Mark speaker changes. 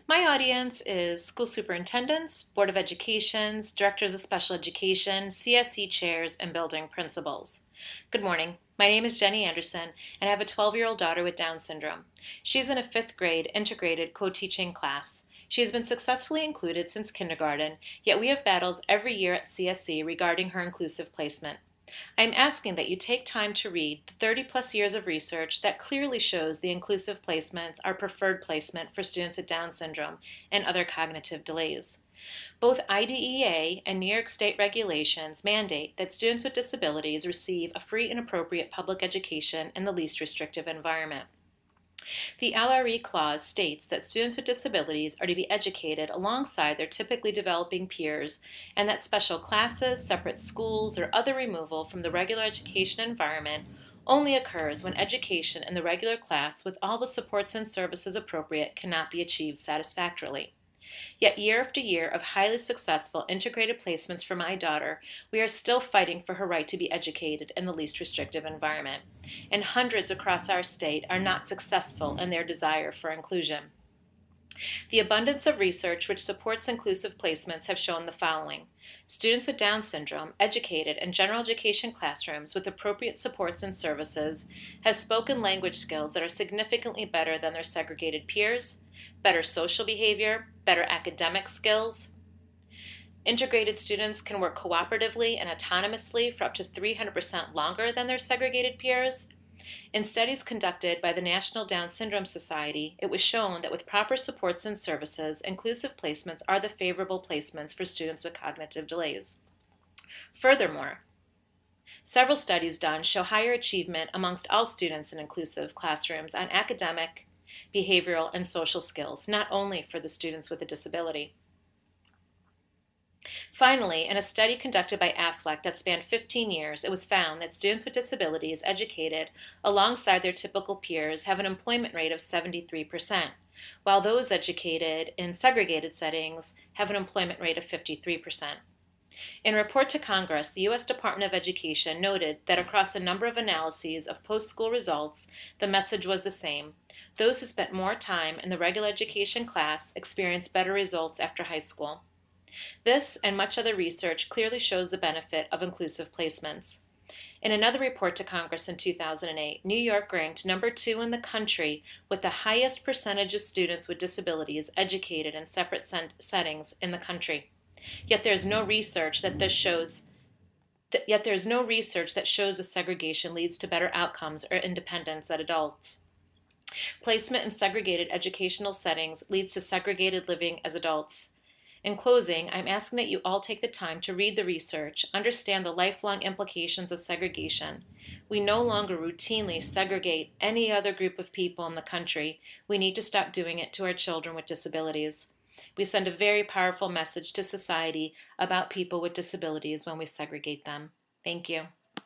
Speaker 1: My audience is school superintendents, Board of Educations, Directors of Special Education, CSE chairs, and building principals. Good morning. My name is Jenny Anderson, and I have a 12-year-old daughter with Down syndrome. She's in a 5th grade integrated co-teaching class. She has been successfully included since kindergarten, yet we have battles every year at CSE regarding her inclusive placement. I am asking that you take time to read the 30-plus years of research that clearly shows the inclusive placements are preferred placement for students with Down syndrome and other cognitive delays. Both IDEA and New York State regulations mandate that students with disabilities receive a free and appropriate public education in the least restrictive environment. The LRE clause states that students with disabilities are to be educated alongside their typically developing peers, and that special classes, separate schools, or other removal from the regular education environment only occurs when education in the regular class with all the supports and services appropriate cannot be achieved satisfactorily. Yet year after year of highly successful integrated placements for my daughter, we are still fighting for her right to be educated in the least restrictive environment. And hundreds across our state are not successful in their desire for inclusion. The abundance of research which supports inclusive placements have shown the following. Students with Down syndrome, educated in general education classrooms with appropriate supports and services, have spoken language skills that are significantly better than their segregated peers, better social behavior, better academic skills. Integrated students can work cooperatively and autonomously for up to 300% longer than their segregated peers. In studies conducted by the National Down Syndrome Society, it was shown that with proper supports and services, inclusive placements are the favorable placements for students with cognitive delays. Furthermore, several studies done show higher achievement amongst all students in inclusive classrooms on academic, behavioral, and social skills, not only for the students with a disability. Finally, in a study conducted by AFLEC that spanned 15 years, it was found that students with disabilities educated alongside their typical peers have an employment rate of 73%, while those educated in segregated settings have an employment rate of 53%. In a report to Congress, the U.S. Department of Education noted that across a number of analyses of post-school results, the message was the same. Those who spent more time in the regular education class experienced better results after high school. This and much other research clearly shows the benefit of inclusive placements. In another report to Congress in 2008, New York ranked number 2 in the country with the highest percentage of students with disabilities educated in separate settings in the country. Yet there's no research that shows the segregation leads to better outcomes or independence at adults. Placement in segregated educational settings leads to segregated living as adults. In closing, I'm asking that you all take the time to read the research, understand the lifelong implications of segregation. We no longer routinely segregate any other group of people in the country. We need to stop doing it to our children with disabilities. We send a very powerful message to society about people with disabilities when we segregate them. Thank you.